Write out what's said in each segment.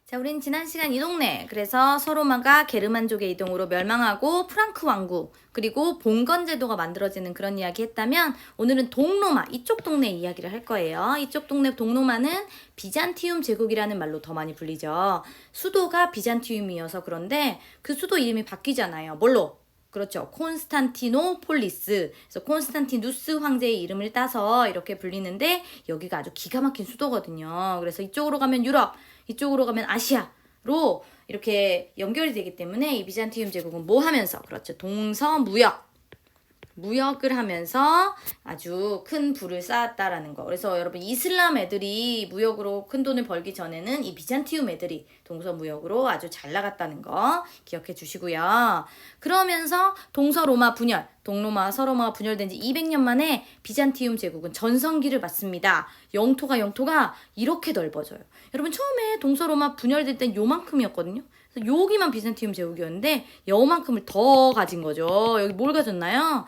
자, 우린 지난 시간 이 동네, 그래서 서로마가 게르만족의 이동으로 멸망하고 프랑크 왕국, 그리고 봉건 제도가 만들어지는 그런 이야기 했다면, 오늘은 동로마, 이쪽 동네 이야기를 할 거예요. 이쪽 동네 동로마는 비잔티움 제국이라는 말로 더 많이 불리죠. 수도가 비잔티움이어서 그런데 그 수도 이름이 바뀌잖아요. 뭘로? 그렇죠. 콘스탄티노폴리스. 그래서 콘스탄티누스 황제의 이름을 따서 이렇게 불리는데 여기가 아주 기가 막힌 수도거든요. 그래서 이쪽으로 가면 유럽, 이쪽으로 가면 아시아로 이렇게 연결이 되기 때문에 이 비잔티움 제국은 뭐 하면서? 그렇죠. 무역을 하면서 아주 큰 부를 쌓았다라는 거. 그래서 여러분 이슬람 애들이 무역으로 큰 돈을 벌기 전에는 이 비잔티움 애들이 동서무역으로 아주 잘 나갔다는 거 기억해 주시고요. 그러면서 동서로마 분열, 동로마 서로마가 분열된 지 200년 만에 비잔티움 제국은 전성기를 맞습니다. 영토가 이렇게 넓어져요. 여러분 처음에 동서로마 분열될 땐 요만큼이었거든요. 여기만 비잔티움 제국이었는데 요만큼을 더 가진 거죠. 여기 뭘 가졌나요?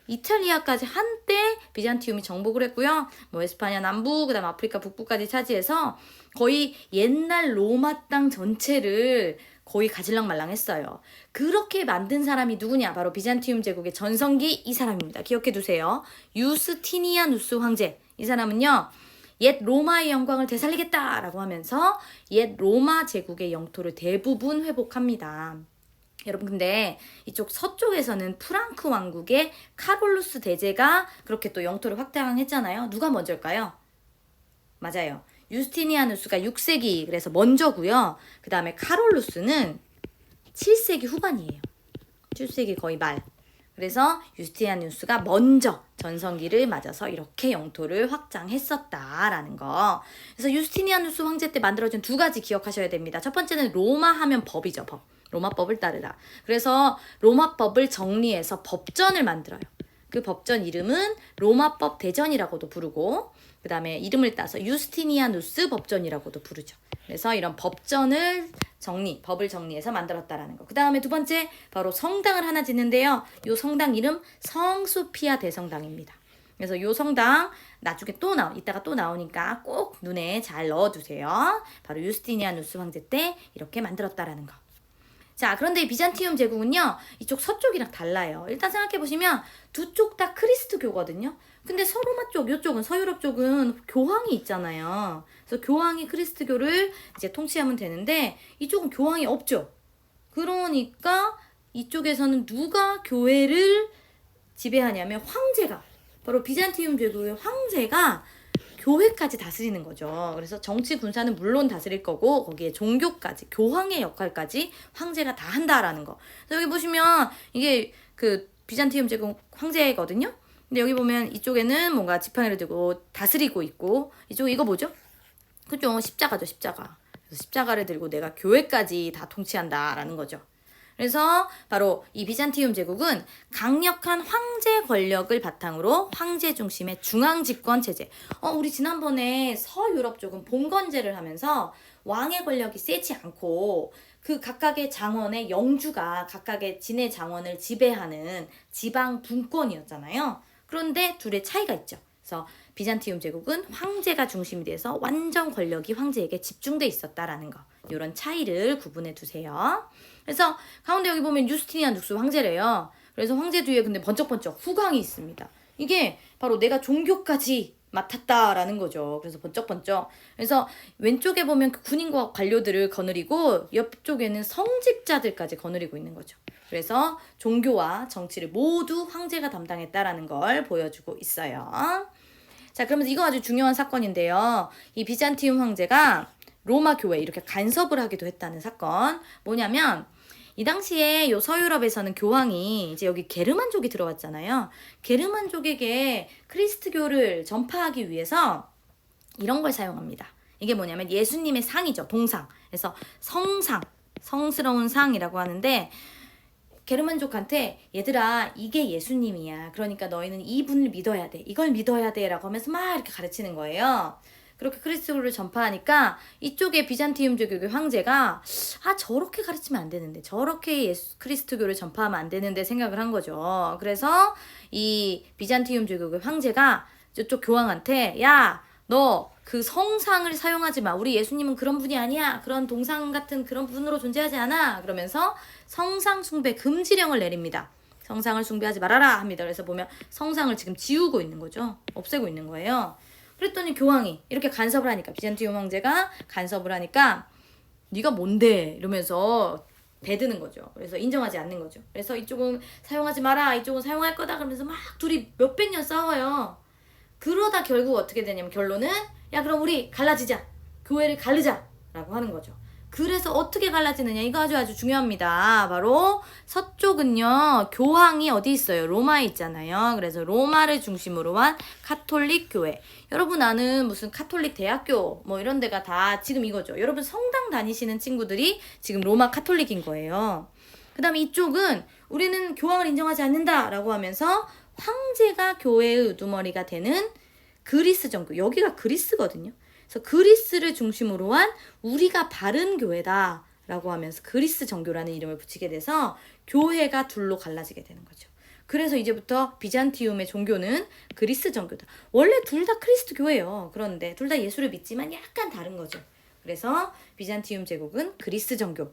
이탈리아까지 한때 비잔티움이 정복을 했고요. 뭐 에스파냐 남부, 그다음 아프리카 북부까지 차지해서 거의 옛날 로마 땅 전체를 거의 가질랑말랑 했어요. 그렇게 만든 사람이 누구냐? 바로 비잔티움 제국의 전성기 이 사람입니다. 기억해 두세요. 유스티니아누스 황제. 이 사람은요. 옛 로마의 영광을 되살리겠다라고 하면서 옛 로마 제국의 영토를 대부분 회복합니다. 여러분 근데 이쪽 서쪽에서는 프랑크 왕국의 카롤루스 대제가 그렇게 또 영토를 확장했잖아요. 누가 먼저일까요? 맞아요. 유스티니아누스가 6세기 그래서 먼저고요. 그 다음에 카롤루스는 7세기 후반이에요. 7세기 거의 말. 그래서 유스티니아누스가 먼저 전성기를 맞아서 이렇게 영토를 확장했었다라는 거. 그래서 유스티니아누스 황제 때 만들어진 두 가지 기억하셔야 됩니다. 첫 번째는 로마 하면 법이죠. 법. 로마법을 따르라. 그래서 로마법을 정리해서 법전을 만들어요. 그 법전 이름은 로마법 대전이라고도 부르고 그 다음에 이름을 따서 유스티니아누스 법전이라고도 부르죠. 그래서 이런 법전을 법을 정리해서 만들었다라는 거. 그 다음에 두 번째 바로 성당을 하나 짓는데요. 이 성당 이름 성소피아 대성당입니다. 그래서 이 성당 나중에 이따가 또 나오니까 꼭 눈에 잘 넣어두세요. 바로 유스티니아누스 황제 때 이렇게 만들었다라는 거. 자, 그런데 이 비잔티움 제국은요, 이쪽 서쪽이랑 달라요. 일단 생각해보시면 두 쪽 다 크리스트교거든요. 근데 서로마 쪽, 이쪽은 서유럽 쪽은 교황이 있잖아요. 그래서 교황이 크리스트교를 이제 통치하면 되는데 이쪽은 교황이 없죠. 그러니까 이쪽에서는 누가 교회를 지배하냐면 황제가, 바로 비잔티움 제국의 황제가 교회까지 다스리는 거죠. 그래서 정치 군사는 물론 다스릴 거고 거기에 종교까지 교황의 역할까지 황제가 다 한다라는 거. 그래서 여기 보시면 이게 그 비잔티움 제국 황제거든요. 근데 여기 보면 이쪽에는 뭔가 지팡이를 들고 다스리고 있고 이거 뭐죠? 그죠? 십자가죠, 십자가. 그래서 십자가를 들고 내가 교회까지 다 통치한다라는 거죠. 그래서 바로 이 비잔티움 제국은 강력한 황제 권력을 바탕으로 황제 중심의 중앙 집권 체제. 우리 지난번에 서유럽 쪽은 봉건제를 하면서 왕의 권력이 세지 않고 그 각각의 장원의 영주가 각각의 진의 장원을 지배하는 지방 분권이었잖아요. 그런데 둘의 차이가 있죠. 그래서 비잔티움 제국은 황제가 중심이 돼서 완전 권력이 황제에게 집중돼 있었다라는 거. 이런 차이를 구분해 두세요. 그래서 가운데 여기 보면 유스티니아누스 황제래요. 그래서 황제 뒤에 근데 번쩍번쩍 후광이 있습니다. 이게 바로 내가 종교까지 맡았다라는 거죠. 그래서 번쩍번쩍. 그래서 왼쪽에 보면 그 군인과 관료들을 거느리고 옆쪽에는 성직자들까지 거느리고 있는 거죠. 그래서 종교와 정치를 모두 황제가 담당했다라는 걸 보여주고 있어요. 자, 그러면서 이거 아주 중요한 사건인데요. 이 비잔티움 황제가 로마 교회 이렇게 간섭을 하기도 했다는 사건. 뭐냐면 이 당시에 요 서유럽에서는 교황이 이제 여기 게르만족이 들어왔잖아요. 게르만족에게 크리스트교를 전파하기 위해서 이런 걸 사용합니다. 이게 뭐냐면 예수님의 상이죠. 동상. 그래서 성스러운 상이라고 하는데 게르만족한테 얘들아 이게 예수님이야. 그러니까 너희는 이분을 믿어야 돼. 이걸 믿어야 돼. 라고 하면서 막 이렇게 가르치는 거예요. 그렇게 크리스트교를 전파하니까 이쪽에 비잔티움 제국의 황제가 저렇게 가르치면 안 되는데 저렇게 크리스트교를 전파하면 안 되는데 생각을 한 거죠. 그래서 이 비잔티움 제국의 황제가 저쪽 교황한테 야 너 그 성상을 사용하지 마. 우리 예수님은 그런 분이 아니야. 그런 동상 같은 그런 분으로 존재하지 않아. 그러면서 성상 숭배 금지령을 내립니다. 성상을 숭배하지 말아라 합니다. 그래서 보면 성상을 지금 지우고 있는 거죠. 없애고 있는 거예요. 그랬더니 교황이 이렇게 간섭을 하니까, 비잔티움 황제가 간섭을 하니까 네가 뭔데 이러면서 대드는 거죠. 그래서 인정하지 않는 거죠. 그래서 이쪽은 사용하지 마라, 이쪽은 사용할 거다 그러면서 막 둘이 몇백 년 싸워요. 그러다 결국 어떻게 되냐면 결론은 야 그럼 우리 갈라지자, 교회를 가르자 라고 하는 거죠. 그래서 어떻게 갈라지느냐, 이거 아주 중요합니다. 바로 서쪽은요 교황이 어디 있어요? 로마에 있잖아요. 그래서 로마를 중심으로 한 카톨릭 교회. 여러분 아는 무슨 카톨릭 대학교 뭐 이런 데가 다 지금 이거죠. 여러분 성당 다니시는 친구들이 지금 로마 카톨릭인 거예요. 그 다음에 이쪽은 우리는 교황을 인정하지 않는다 라고 하면서 황제가 교회의 우두머리가 되는 그리스 정교, 여기가 그리스거든요. 그래서 그리스를 중심으로 한 우리가 바른 교회다 라고 하면서 그리스 정교라는 이름을 붙이게 돼서 교회가 둘로 갈라지게 되는 거죠. 그래서 이제부터 비잔티움의 종교는 그리스 정교다. 원래 둘 다 크리스트 교회예요. 그런데 둘 다 예수를 믿지만 약간 다른 거죠. 그래서 비잔티움 제국은 그리스 정교를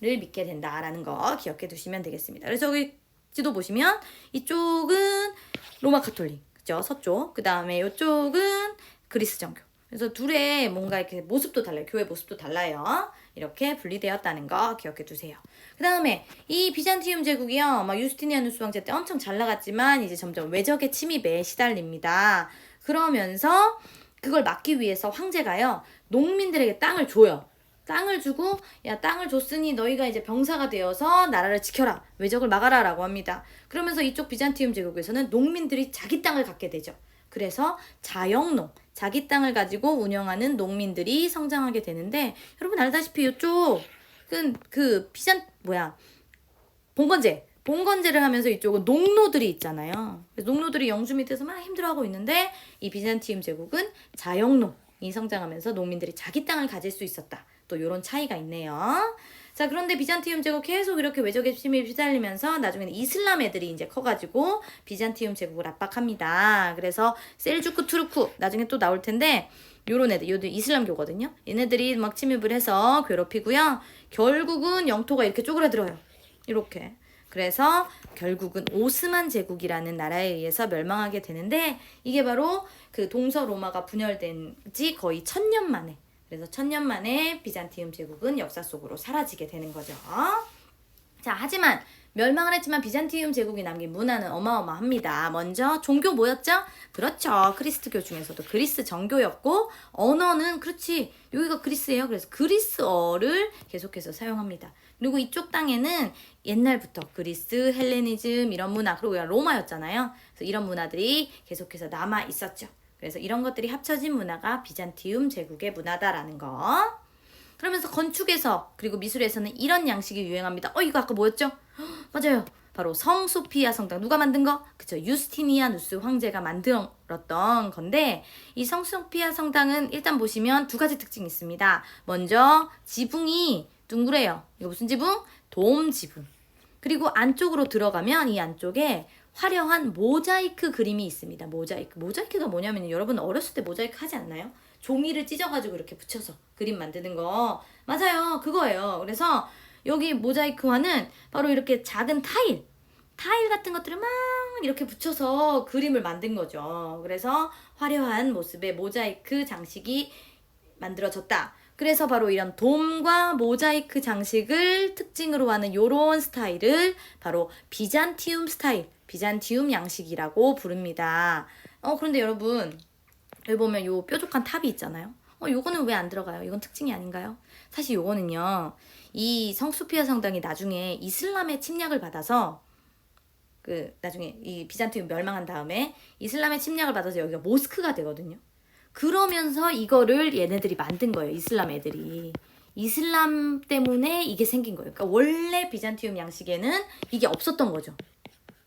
믿게 된다라는 거 기억해 두시면 되겠습니다. 그래서 여기 지도 보시면 이쪽은 로마 카톨릭, 그죠? 서쪽. 그 다음에 이쪽은 그리스 정교. 그래서 둘의 뭔가 이렇게 모습도 달라요. 교회 모습도 달라요. 이렇게 분리되었다는 거 기억해 두세요. 그 다음에 이 비잔티움 제국이요, 막 유스티니아누스 황제 때 엄청 잘 나갔지만 이제 점점 외적의 침입에 시달립니다. 그러면서 그걸 막기 위해서 황제가요, 농민들에게 땅을 줘요. 땅을 주고 야 땅을 줬으니 너희가 이제 병사가 되어서 나라를 지켜라, 외적을 막아라 라고 합니다. 그러면서 이쪽 비잔티움 제국에서는 농민들이 자기 땅을 갖게 되죠. 그래서 자영농, 자기 땅을 가지고 운영하는 농민들이 성장하게 되는데, 여러분 알다시피 이쪽 봉건제를 하면서 이쪽은 농노들이 있잖아요. 그래서 농노들이 영주 밑에서 막 힘들어하고 있는데 이 비잔티움 제국은 자영농이 성장하면서 농민들이 자기 땅을 가질 수 있었다. 또 이런 차이가 있네요. 자, 그런데 비잔티움 제국 계속 이렇게 외적의 침입에 휘말리면서 나중에는 이슬람 애들이 이제 커가지고 비잔티움 제국을 압박합니다. 그래서 셀주크 투르크 나중에 또 나올 텐데 요런 애들, 요들 이슬람교거든요. 얘네들이 막 침입을 해서 괴롭히고요. 결국은 영토가 이렇게 쪼그라들어요. 이렇게. 그래서 결국은 오스만 제국이라는 나라에 의해서 멸망하게 되는데, 이게 바로 그 동서 로마가 분열된 지 거의 1000년 만에, 그래서 1000년 만에 비잔티움 제국은 역사 속으로 사라지게 되는 거죠. 자, 하지만 멸망을 했지만 비잔티움 제국이 남긴 문화는 어마어마합니다. 먼저 종교 뭐였죠? 그렇죠. 크리스트교 중에서도 그리스 정교였고, 언어는 그렇지, 여기가 그리스예요. 그래서 그리스어를 계속해서 사용합니다. 그리고 이쪽 땅에는 옛날부터 그리스, 헬레니즘 이런 문화, 그리고 로마였잖아요. 그래서 이런 문화들이 계속해서 남아 있었죠. 그래서 이런 것들이 합쳐진 문화가 비잔티움 제국의 문화다라는 거. 그러면서 건축에서 그리고 미술에서는 이런 양식이 유행합니다. 이거 아까 뭐였죠? 맞아요. 바로 성소피아 성당. 누가 만든 거? 그쵸. 유스티니아누스 황제가 만들었던 건데, 이 성소피아 성당은 일단 보시면 두 가지 특징이 있습니다. 먼저 지붕이 둥그래요. 이거 무슨 지붕? 돔 지붕. 그리고 안쪽으로 들어가면 이 안쪽에 화려한 모자이크 그림이 있습니다. 모자이크가 뭐냐면, 여러분 어렸을 때 모자이크 하지 않나요? 종이를 찢어가지고 이렇게 붙여서 그림 만드는 거. 맞아요. 그거예요. 그래서 여기 모자이크화는 바로 이렇게 작은 타일 같은 것들을 막 이렇게 붙여서 그림을 만든 거죠. 그래서 화려한 모습의 모자이크 장식이 만들어졌다. 그래서 바로 이런 돔과 모자이크 장식을 특징으로 하는 요런 스타일을 바로 비잔티움 스타일, 비잔티움 양식이라고 부릅니다. 그런데 여러분, 여기 보면 요 뾰족한 탑이 있잖아요. 요거는 왜 안 들어가요? 이건 특징이 아닌가요? 사실 요거는요, 이 성소피아 성당이 나중에 이슬람의 침략을 받아서, 나중에 이 비잔티움 멸망한 다음에 이슬람의 침략을 받아서 여기가 모스크가 되거든요. 그러면서 이거를 얘네들이 만든 거예요. 이슬람 애들이. 이슬람 때문에 이게 생긴 거예요. 그러니까 원래 비잔티움 양식에는 이게 없었던 거죠.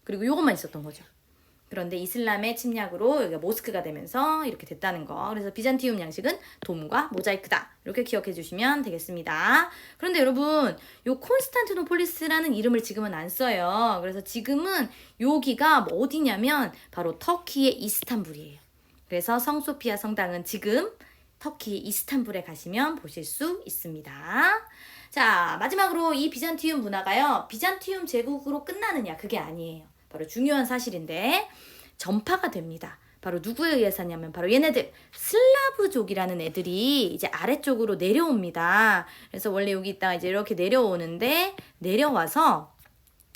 그리고 요것만 있었던 거죠. 그런데 이슬람의 침략으로 여기가 모스크가 되면서 이렇게 됐다는 거. 그래서 비잔티움 양식은 돔과 모자이크다. 이렇게 기억해 주시면 되겠습니다. 그런데 여러분, 요 콘스탄티노폴리스라는 이름을 지금은 안 써요. 그래서 지금은 여기가 어디냐면 바로 터키의 이스탄불이에요. 그래서 성소피아 성당은 지금 터키 이스탄불에 가시면 보실 수 있습니다. 자, 마지막으로 이 비잔티움 문화가요, 비잔티움 제국으로 끝나느냐, 그게 아니에요. 바로 중요한 사실인데 전파가 됩니다. 바로 누구에 의해서냐면 바로 얘네들 슬라브족이라는 애들이 이제 아래쪽으로 내려옵니다. 그래서 원래 여기 있다가 이제 이렇게 내려오는데, 내려와서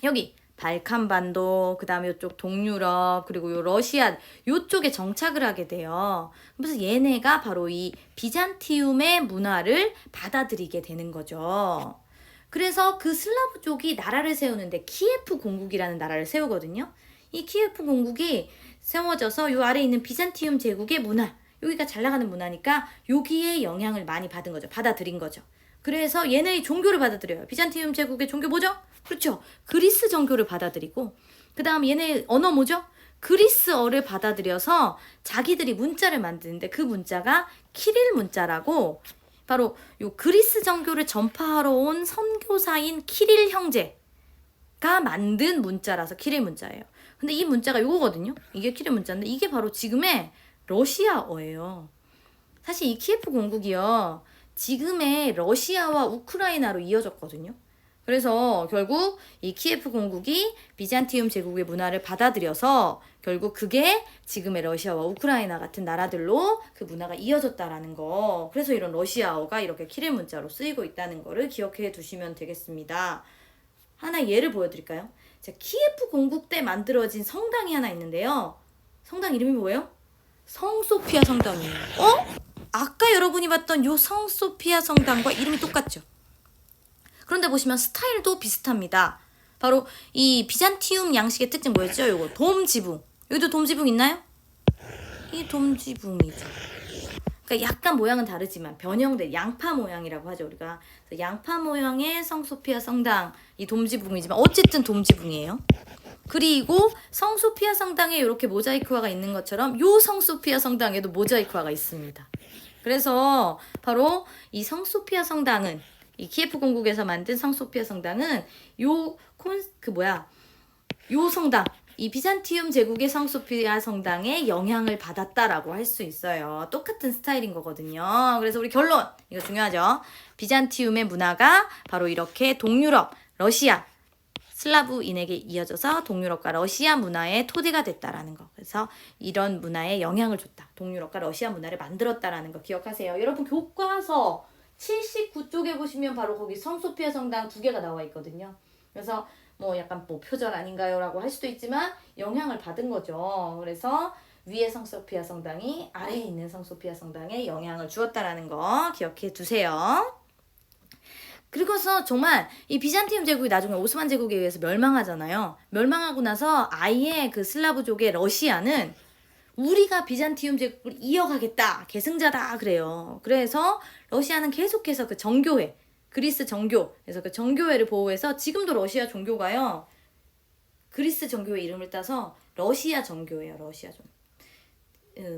여기 발칸반도, 그 다음에 이쪽 동유럽, 그리고 요 러시아 요쪽에 정착을 하게 돼요. 그래서 얘네가 바로 이 비잔티움의 문화를 받아들이게 되는 거죠. 그래서 그 슬라브족이 나라를 세우는데 키예프 공국이라는 나라를 세우거든요. 이 키예프 공국이 세워져서 요 아래에 있는 비잔티움 제국의 문화, 여기가 잘 나가는 문화니까 여기에 영향을 많이 받은 거죠. 받아들인 거죠. 그래서 얘네의 종교를 받아들여요. 비잔티움 제국의 종교 뭐죠? 그렇죠. 그리스 정교를 받아들이고, 그 다음 얘네 언어 뭐죠? 그리스어를 받아들여서 자기들이 문자를 만드는데 그 문자가 키릴 문자라고, 바로 요 그리스 정교를 전파하러 온 선교사인 키릴 형제가 만든 문자라서 키릴 문자예요. 근데 이 문자가 요거거든요. 이게 키릴 문자인데 이게 바로 지금의 러시아어예요. 사실 이 키예프 공국이요, 지금의 러시아와 우크라이나로 이어졌거든요. 그래서 결국 이 키예프 공국이 비잔티움 제국의 문화를 받아들여서 결국 그게 지금의 러시아와 우크라이나 같은 나라들로 그 문화가 이어졌다라는 거. 그래서 이런 러시아어가 이렇게 키릴 문자로 쓰이고 있다는 거를 기억해 두시면 되겠습니다. 하나 예를 보여드릴까요? 자, 키예프 공국 때 만들어진 성당이 하나 있는데요. 성당 이름이 뭐예요? 성소피아 성당이에요. 아까 여러분이 봤던 요 성소피아 성당과 이름이 똑같죠? 그런데 보시면 스타일도 비슷합니다. 바로 이 비잔티움 양식의 특징 뭐였죠? 요거 돔 지붕. 여기도 돔 지붕 있나요? 이게 돔 지붕이죠. 그러니까 약간 모양은 다르지만 변형된 양파 모양이라고 하죠, 우리가. 그래서 양파 모양의 성소피아 성당, 이 돔 지붕이지만 어쨌든 돔 지붕이에요. 그리고 성소피아 성당에 이렇게 모자이크화가 있는 것처럼 요 성소피아 성당에도 모자이크화가 있습니다. 그래서 바로 이 성소피아 성당은, 이 키예프 공국에서 만든 성소피아 성당은 요 성당, 이 비잔티움 제국의 성소피아 성당의 영향을 받았다라고 할 수 있어요. 똑같은 스타일인 거거든요. 그래서 우리 결론, 이거 중요하죠. 비잔티움의 문화가 바로 이렇게 동유럽, 러시아, 슬라브인에게 이어져서 동유럽과 러시아 문화의 토대가 됐다라는 거. 그래서 이런 문화에 영향을 줬다. 동유럽과 러시아 문화를 만들었다라는 거 기억하세요. 여러분 교과서 79쪽에 보시면 바로 거기 성소피아 성당 2개가 나와 있거든요. 그래서 뭐 약간 뭐 표절 아닌가요? 라고 할 수도 있지만 영향을 받은 거죠. 그래서 위에 성소피아 성당이 아래에 있는 성소피아 성당에 영향을 주었다라는 거 기억해 두세요. 그리고서 정말 이 비잔티움 제국이 나중에 오스만 제국에 의해서 멸망하잖아요. 멸망하고 나서 아예 그 슬라브족의 러시아는 우리가 비잔티움 제국을 이어가겠다, 계승자다 그래요. 그래서 러시아는 계속해서 그 정교회, 그리스 정교, 그래서 그 정교회를 보호해서 지금도 러시아 종교가요, 그리스 정교회 이름을 따서 러시아 정교예요. 러시아 정.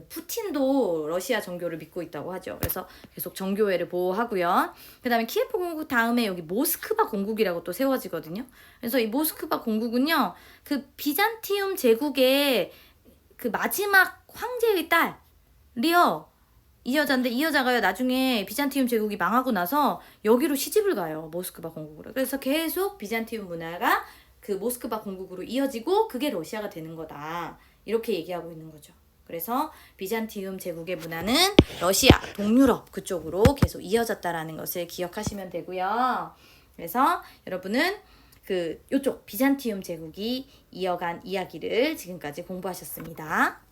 푸틴도 러시아 정교를 믿고 있다고 하죠. 그래서 계속 정교회를 보호하고요. 그 다음에 키예프 공국 다음에 여기 모스크바 공국이라고 또 세워지거든요. 그래서 이 모스크바 공국은요, 그 비잔티움 제국의 그 마지막 황제의 딸이요, 이 여자인데 이 여자가요 나중에 비잔티움 제국이 망하고 나서 여기로 시집을 가요. 모스크바 공국으로. 그래서 계속 비잔티움 문화가 그 모스크바 공국으로 이어지고 그게 러시아가 되는 거다, 이렇게 얘기하고 있는 거죠. 그래서 비잔티움 제국의 문화는 러시아, 동유럽 그쪽으로 계속 이어졌다라는 것을 기억하시면 되고요. 그래서 여러분은 그 요쪽 비잔티움 제국이 이어간 이야기를 지금까지 공부하셨습니다.